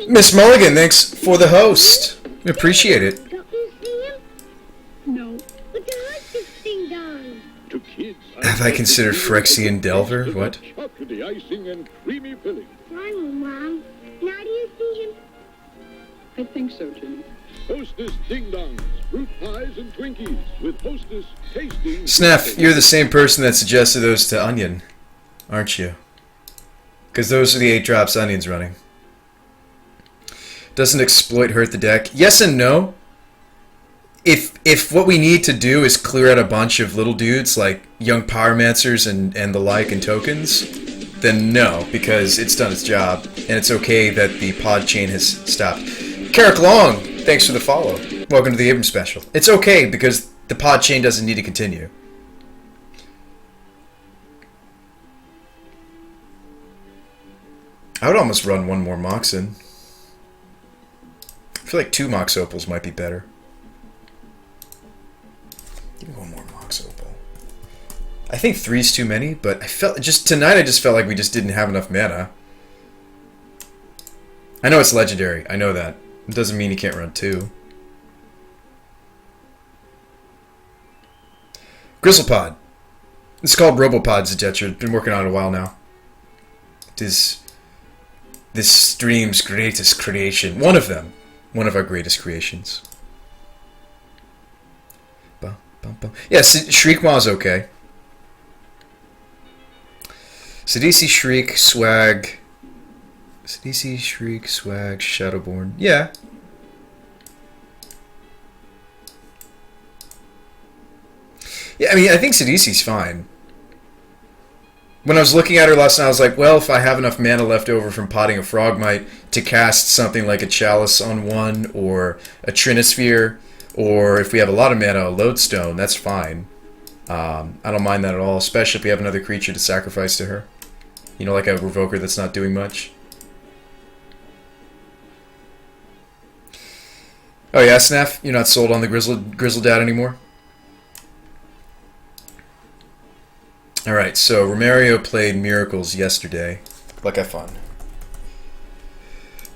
Miss Mulligan, thanks for the host. We appreciate it. Don't you see him? No. But you like this ding dong. To kids, Have I considered Phyrexian Delver? What? Chocolate icing and creamy filling. I will, Mom. Now do you see him? I think so, Jimmy. Hostess Ding Dongs, fruit pies and Twinkies with Hostess tasting. Sneff, you're the same person that suggested those to Onion, aren't you? Because those are the 8 drops Onion's running. Doesn't exploit hurt the deck? Yes and no. If what we need to do is clear out a bunch of little dudes like young Pyromancers and the like and tokens, then no, because it's done its job, and it's okay that the pod chain has stopped. Carrick Long, thanks for the follow. Welcome to the Abrams special. It's okay because the pod chain doesn't need to continue. I would almost run one more Moxen. I feel like 2 Mox Opals might be better. Give me one more Mox Opal. I think 3's too many, but I felt tonight I just felt like we just didn't have enough mana. I know it's legendary. I know that. It doesn't mean you can't run 2. GrizzlePod. It's called RoboPod, Zetetra. Been working on it a while now. It is this stream's greatest creation. One of them. One of our greatest creations. Bum, bum, bum. Yeah, Shriekmaw's okay. Sidisi, Shriek, Swag. Sidisi, Shriek, Swag, Shadowborn. Yeah. Yeah, I mean, I think Sidisi's fine. When I was looking at her last night, I was like, well, if I have enough mana left over from potting a Frogmite to cast something like a Chalice on one, or a Trinisphere, or if we have a lot of mana, a Lodestone, that's fine. I don't mind that at all, especially if we have another creature to sacrifice to her. You know, like a Revoker that's not doing much. Oh yeah, Snaff, you're not sold on the Grizzle Dad anymore? Alright, so Romario played Miracles yesterday. Like, have fun.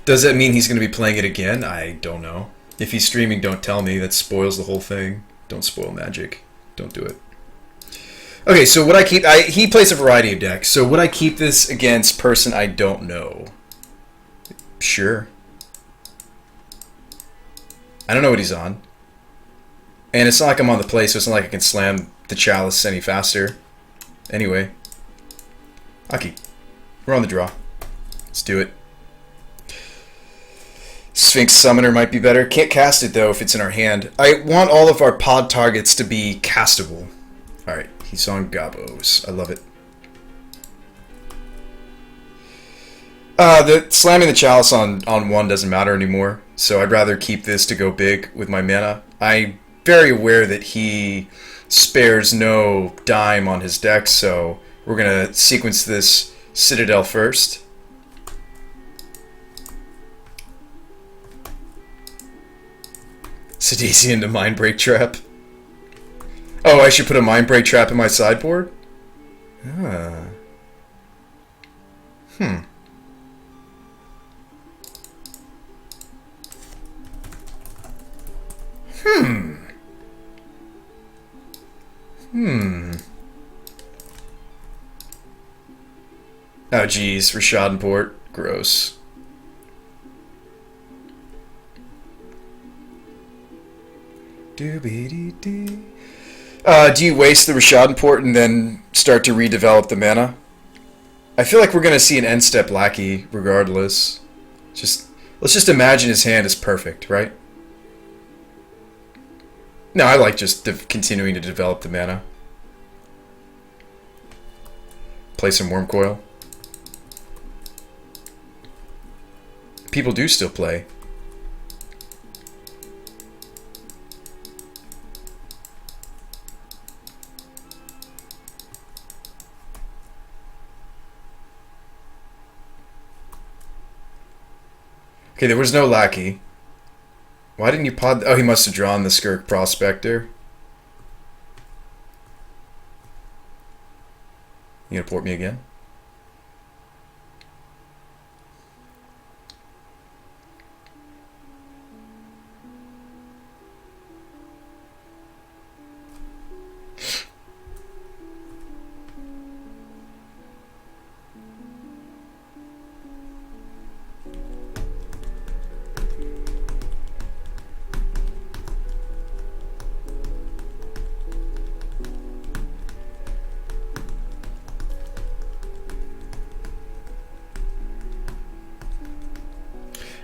Does that mean he's going to be playing it again? I don't know. If he's streaming, don't tell me. That spoils the whole thing. Don't spoil Magic. Don't do it. Okay, so would I keep... he plays a variety of decks, so would I keep this against person I don't know? Sure. I don't know what he's on. And it's not like I'm on the play, so it's not like I can slam the Chalice any faster. Anyway. Aki. We're on the draw. Let's do it. Sphinx Summoner might be better. Can't cast it, though, if it's in our hand. I want all of our pod targets to be castable. Alright, he's on Gabos. I love it. The slamming the Chalice on one doesn't matter anymore, so I'd rather keep this to go big with my mana. I'm very aware that he spares no dime on his deck, so we're going to sequence this Citadel first. Sidisi into Mindbreak Trap. Oh, I should put a Mindbreak Trap in my sideboard? Ah. Hmm. Oh, geez. Rishadenport. Gross. Doobie-dee-dee. Do you waste the Rishadenport and then start to redevelop the mana? I feel like we're going to see an end-step Lackey regardless. Let's just imagine his hand is perfect, right? No, I like just continuing to develop the mana. Play some Worm Coil. People do still play. Okay, there was no Lackey. Why didn't you pod... Oh, he must have drawn the Skirk Prospector. You gonna port me again?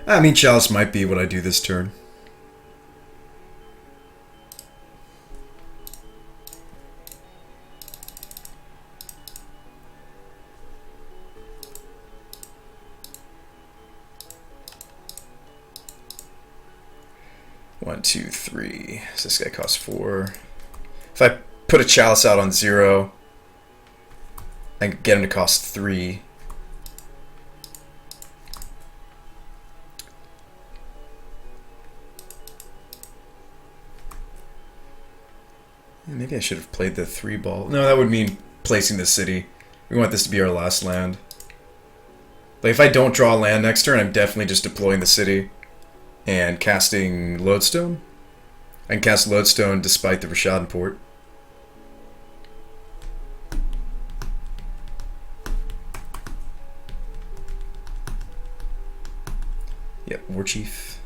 I mean, Chalice might be what I do this turn. One, two, three. So this guy costs 4. If I put a Chalice out on 0, I can get him to cost 3. Maybe I should have played the 3 ball. No, that would mean placing the city. We want this to be our last land. Like, if I don't draw a land next turn, I'm definitely just deploying the city and casting Lodestone. I can cast Lodestone despite the Rishadan port. Yep, Warchief.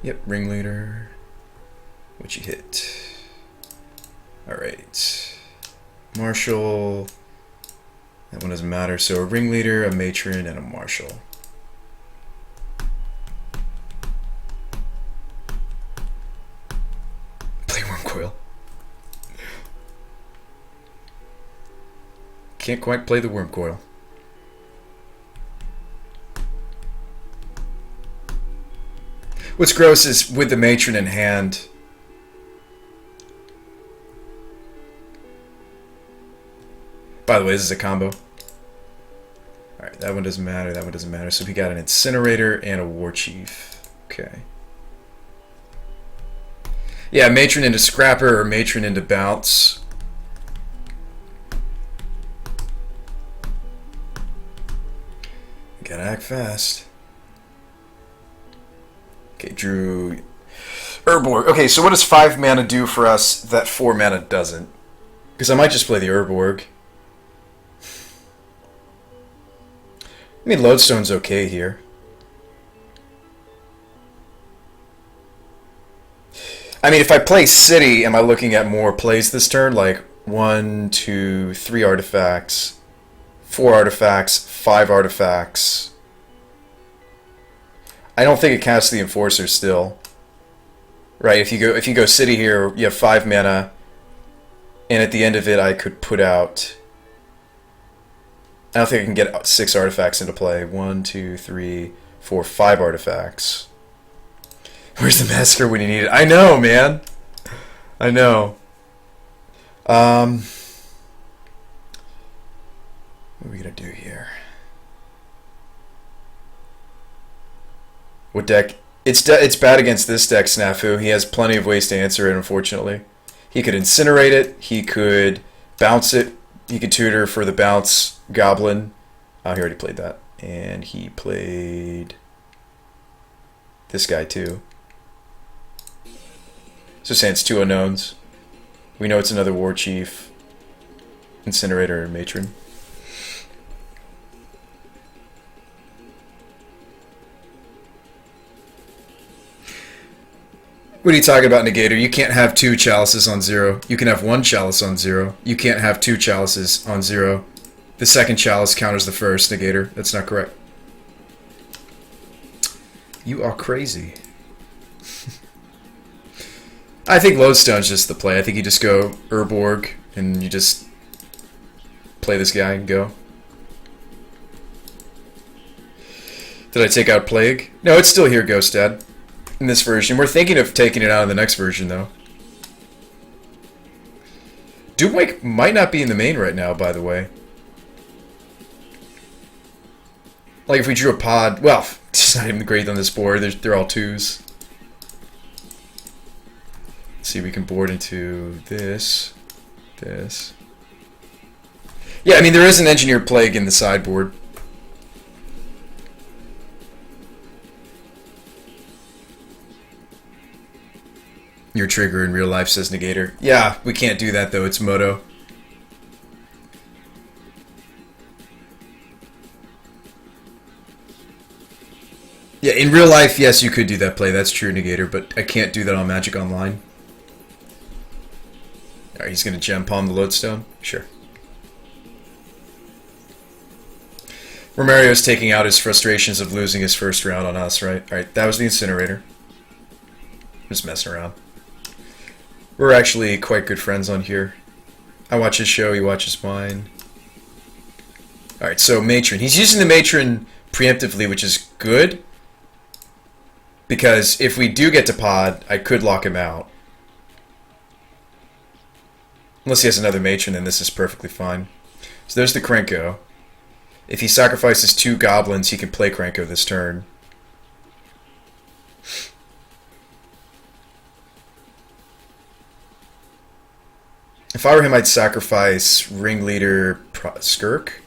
Yep, Ringleader. What you hit? Alright. Marshal. That one doesn't matter. So a Ringleader, a Matron, and a Marshal. Play Wormcoil. Can't quite play the Wormcoil. What's gross is with the Matron in hand. By the way, this is a combo. Alright, that one doesn't matter, that one doesn't matter. So we got an Incinerator and a Warchief. Okay. Yeah, Matron into Scrapper or Matron into Bounce. Gotta act fast. Okay, drew Urborg. Okay, so what does 5 mana do for us that 4 mana doesn't? Because I might just play the Urborg. I mean, Lodestone's okay here. I mean, if I play City, am I looking at more plays this turn? Like 1, 2, 3 artifacts, 4 artifacts, 5 artifacts. I don't think it casts the Enforcer still. Right, if you go City here, you have 5 mana, and at the end of it I could put out... I don't think I can get 6 artifacts into play. 1, 2, 3, 4, 5 artifacts. Where's the Massacre when you need it? I know, man! I know. What are we gonna do here? What deck? It's bad against this deck, Snafu. He has plenty of ways to answer it, unfortunately. He could Incinerate it. He could bounce it. He could tutor for the bounce Goblin. Oh, he already played that. And he played this guy, too. So saying it's 2 unknowns. We know it's another War Chief, Incinerator, and Matron. What are you talking about, Negator? You can't have 2 Chalices on 0. You can have 1 Chalice on 0. You can't have 2 Chalices on 0. The second Chalice counters the first, Negator. That's not correct. You are crazy. I think Lodestone's just the play. I think you just go Urborg and you just play this guy and go. Did I take out Plague? No, it's still here, Ghost Dad. In this version. We're thinking of taking it out in the next version, though. Doomwake might not be in the main right now, by the way. Like, if we drew a pod... Well, it's not even great on this board. They're all 2s. Let's see, we can board into this. This. Yeah, I mean, there is an Engineered Plague in the sideboard. Your trigger in real life, says Negator. Yeah, we can't do that, though. It's Moto. Yeah, in real life, yes, you could do that play. That's true, Negator, but I can't do that on Magic Online. Alright, he's going to Gem Palm the Lodestone? Sure. Romario's taking out his frustrations of losing his first round on us, right? Alright, that was the incinerator. Just messing around. We're actually quite good friends on here. I watch his show, he watches mine. Alright, so Matron. He's using the Matron preemptively, which is good. Because if we do get to pod, I could lock him out. Unless he has another Matron, then this is perfectly fine. So there's the Krenko. If he sacrifices 2 goblins, he can play Krenko this turn. If I were him, I'd sacrifice Ringleader Skirk.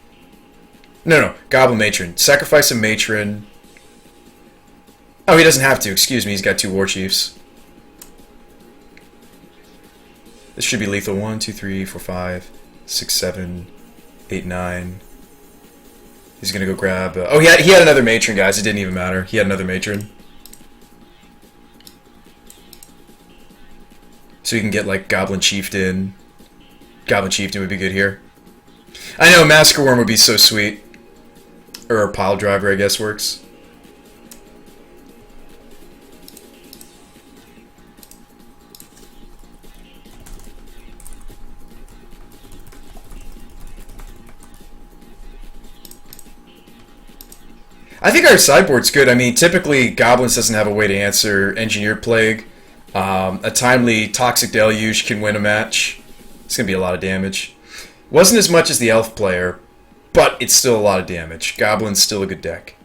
No, Goblin Matron. Sacrifice a Matron. Oh, he doesn't have to. Excuse me, he's got 2 War Chiefs. This should be lethal. 1, 2, 3, 4, 5, 6, 7, 8, 9. He's gonna go grab... oh, he had another Matron, guys. It didn't even matter. He had another Matron. So you can get, like, Goblin Chieftain. Goblin Chieftain would be good here. I know, Massacre Worm would be so sweet. Or a Pile Driver, I guess, works. I think our sideboard's good. I mean, typically, Goblins doesn't have a way to answer Engineered Plague. A timely Toxic Deluge can win a match. It's going to be a lot of damage. Wasn't as much as the Elf player, but it's still a lot of damage. Goblin's still a good deck.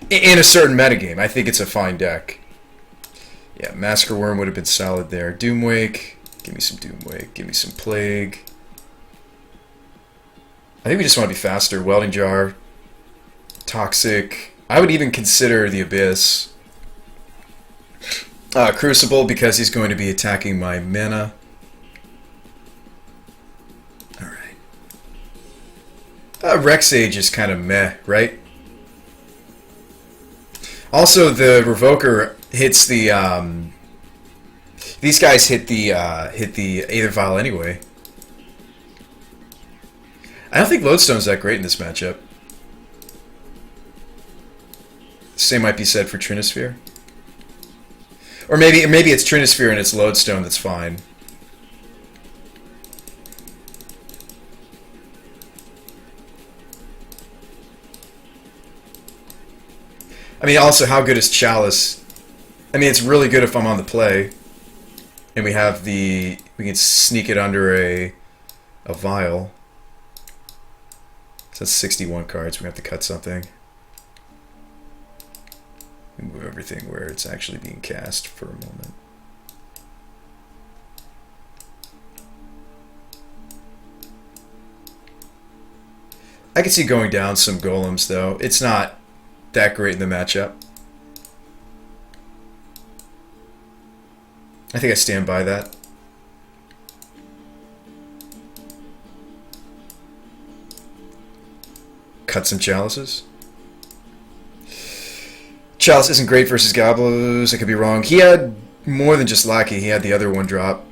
In a certain metagame, I think it's a fine deck. Yeah, Massacre Worm would have been solid there. Doomwake. Give me some Doomwake. Give me some Plague. I think we just want to be faster. Welding Jar. Toxic. I would even consider the Abyss. Crucible, because he's going to be attacking my mana. Alright. Rexage is kind of meh, right? Also, the Revoker hits the... these guys hit the Aether Vial anyway. I don't think Lodestone's that great in this matchup. Same might be said for Trinisphere. Or maybe it's Trinisphere and it's Lodestone that's fine. I mean, also, how good is Chalice? I mean, it's really good if I'm on the play. And we have the... we can sneak it under a vial. So that's 61 cards. We have to cut something. Move everything where it's actually being cast for a moment. I can see going down some golems, though. It's not that great in the matchup. I think I stand by that. Cut some chalices. Chalice isn't great versus Goblos. I could be wrong. He had more than just Lackey. He had the other one drop.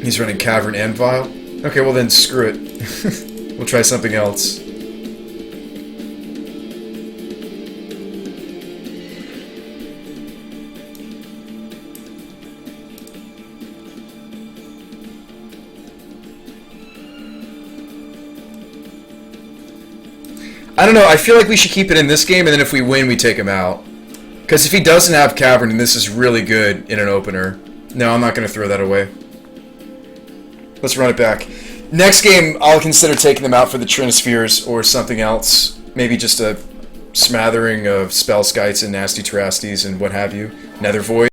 He's running Cavern and Vial. Okay, well then screw it. We'll try something else. I don't know, I feel like we should keep it in this game, and then if we win, we take him out. Because if he doesn't have Cavern, and this is really good in an opener... No, I'm not going to throw that away. Let's run it back. Next game, I'll consider taking them out for the Trinispheres or something else. Maybe just a smattering of Spell Skites and Nasty Terasties and what have you. Nether Void.